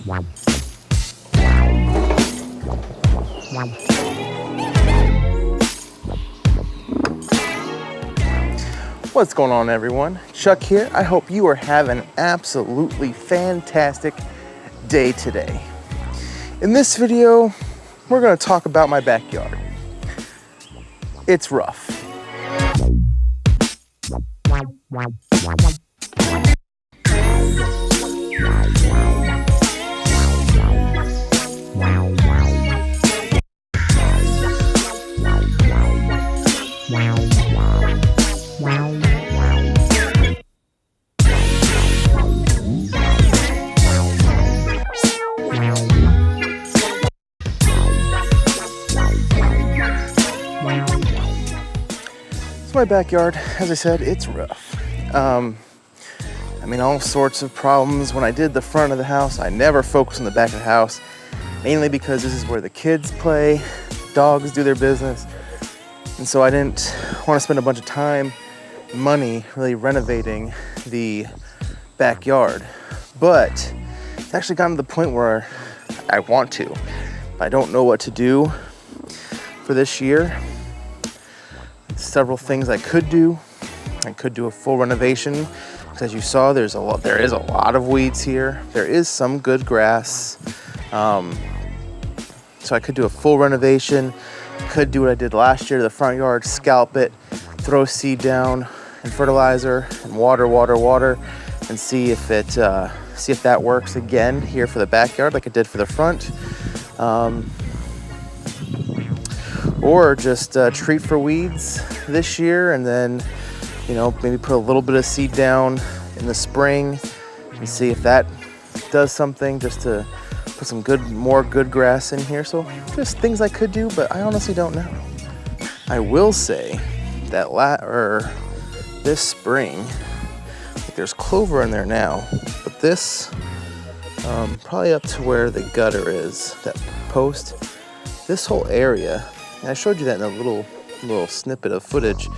What's going on, everyone? Chuck here. I hope you are having an absolutely fantastic day today. In this video, we're going to talk about my backyard. It's rough. My backyard, as I said, it's rough. All sorts of problems. When I did the front of the house, I never focused on the back of the house, mainly because this is where the kids play, dogs do their business, and so I didn't want to spend a bunch of time, money, really renovating the backyard. But it's actually gotten to the point where I want to. I don't know what to do for this year. Several things I could do. I could do a full renovation, because as you saw, there is a lot of weeds here. There is some good grass. So I could do a full renovation. Could do what I did last year to the front yard, scalp it, throw seed down and fertilizer and water, and see if that works again here for the backyard like it did for the front. Or just treat for weeds this year, and then, maybe put a little bit of seed down in the spring and see if that does something, just to put some more good grass in here. So just things I could do, but I honestly don't know. I will say that this spring, there's clover in there now, but this, probably up to where the gutter is, that post, this whole area, and I showed you that in a little snippet of footage.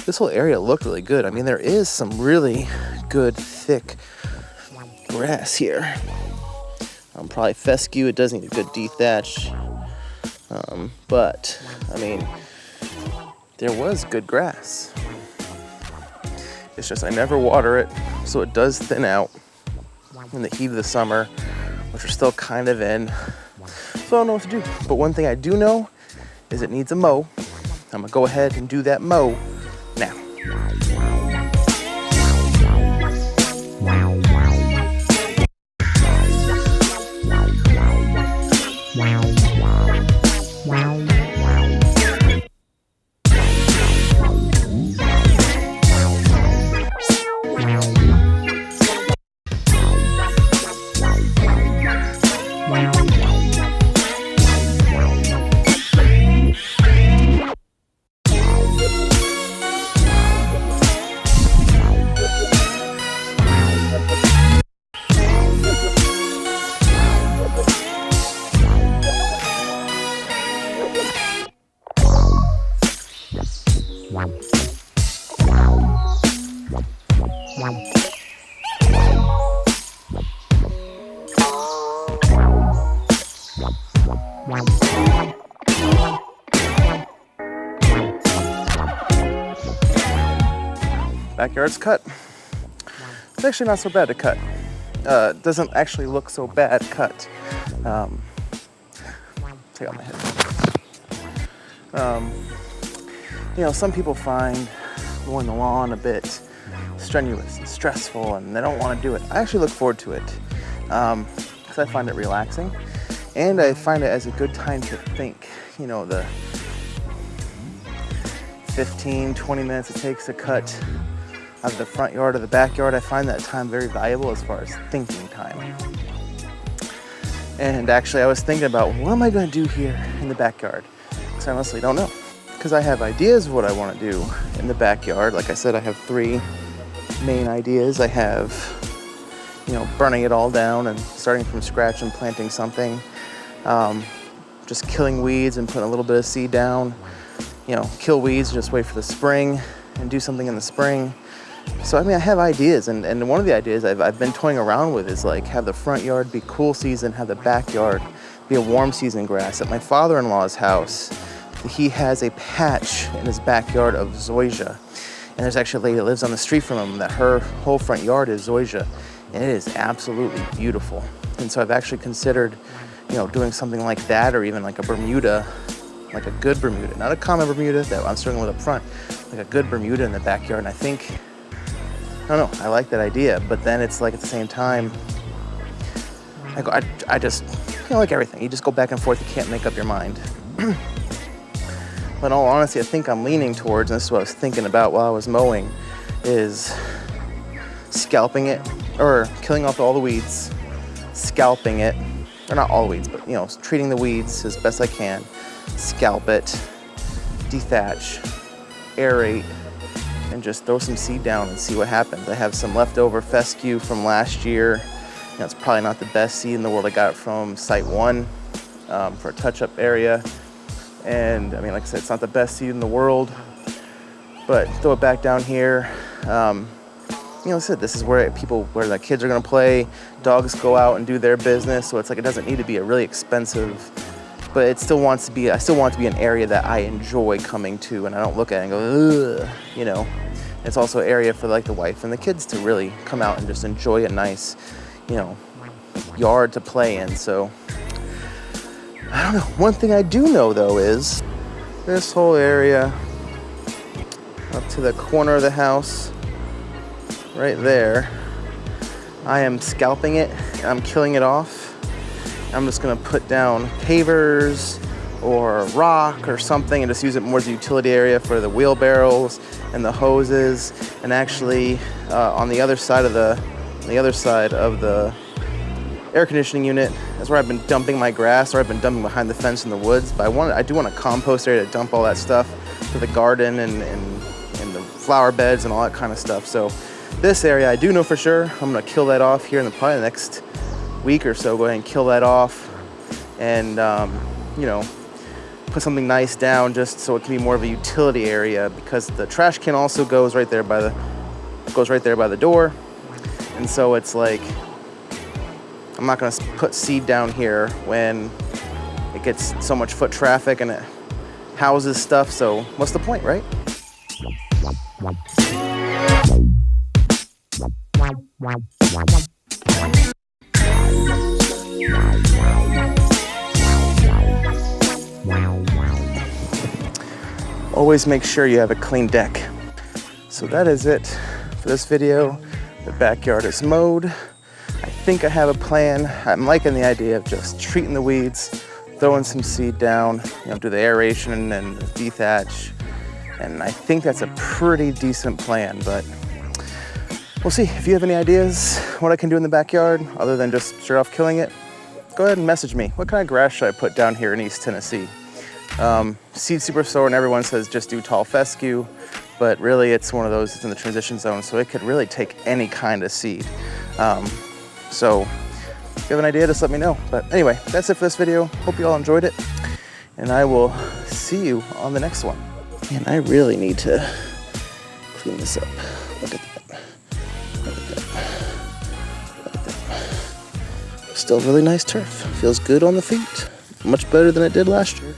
This whole area looked really good. There is some really good thick grass here. Probably fescue. It does need a good dethatch. But there was good grass. It's just I never water it, so it does thin out in the heat of the summer, which we're still kind of in. So I don't know what to do. But one thing I do know is it needs a mow. I'm gonna go ahead and do that mow now. Backyard's cut. It's actually not so bad to cut. Doesn't actually look so bad cut. Take out my headphones. Some people find mowing the lawn a bit strenuous and stressful, and they don't want to do it. I actually look forward to it because I find it relaxing, and I find it as a good time to think. The 15-20 minutes it takes to cut out of the front yard or the backyard, I find that time very valuable as far as thinking time. And actually, I was thinking about, what am I going to do here in the backyard? Because I honestly don't know. Because I have ideas of what I want to do in the backyard. Like I said, I have 3 main ideas. I have, burning it all down and starting from scratch and planting something. Just killing weeds and putting a little bit of seed down. Kill weeds, just wait for the spring and do something in the spring. So I mean, I have ideas, and one of the ideas I've been toying around with is like have the front yard be cool season, have the backyard be a warm season grass. At my father-in-law's house, he has a patch in his backyard of zoysia. And there's actually a lady that lives on the street from him that her whole front yard is zoysia. And it is absolutely beautiful. And so I've actually considered, doing something like that, or even like a Bermuda, like a good Bermuda, not a common Bermuda that I'm struggling with up front, like a good Bermuda in the backyard. And I think, I don't know, I like that idea, but then it's like at the same time, I just, like everything, you just go back and forth, you can't make up your mind. But in all honesty, I think I'm leaning towards, and this is what I was thinking about while I was mowing, is scalping it, or killing off all the weeds, scalping it, or not all the weeds, but treating the weeds as best I can, scalp it, dethatch, aerate, and just throw some seed down and see what happens. I have some leftover fescue from last year. It's probably not the best seed in the world. I got it from Site 1 for a touch-up area. And I mean, like I said, it's not the best seed in the world, but throw it back down here. Like I said, this is where the kids are gonna play, dogs go out and do their business. So it's like, it doesn't need to be a really expensive, but it still wants to be, I still want it to be an area that I enjoy coming to, and I don't look at it and go, ugh, It's also an area for like the wife and the kids to really come out and just enjoy a nice, yard to play in. So I don't know. One thing I do know though is this whole area up to the corner of the house, right there, I am scalping it, I'm killing it off. I'm just gonna put down pavers or rock or something and just use it more as a utility area for the wheelbarrows and the hoses. And actually on the other side of the air conditioning unit, that's where I've been dumping my grass, or I've been dumping behind the fence in the woods. But I do want a compost area to dump all that stuff for the garden and the flower beds and all that kind of stuff. So this area, I do know for sure, I'm gonna kill that off here in probably the next week or so. Go ahead and kill that off and, put something nice down just so it can be more of a utility area, because the trash can also goes right there by the door. And so it's like, I'm not gonna put seed down here when it gets so much foot traffic and it houses stuff. So what's the point, right? Always make sure you have a clean deck. So that is it for this video. The backyard is mowed. I think I have a plan. I'm liking the idea of just treating the weeds, throwing some seed down, do the aeration and dethatch. And I think that's a pretty decent plan, but we'll see. If you have any ideas what I can do in the backyard other than just straight off killing it, go ahead and message me. What kind of grass should I put down here in East Tennessee? Seed Superstore and everyone says just do tall fescue, but really it's one of those, it's in the transition zone, so it could really take any kind of seed. So if you have an idea, just let me know. But anyway, that's it for this video. Hope you all enjoyed it, and I will see you on the next one. And I really need to clean this up. Look at that. Look at that. Look at that. Still really nice turf. Feels good on the feet. Much better than it did last year.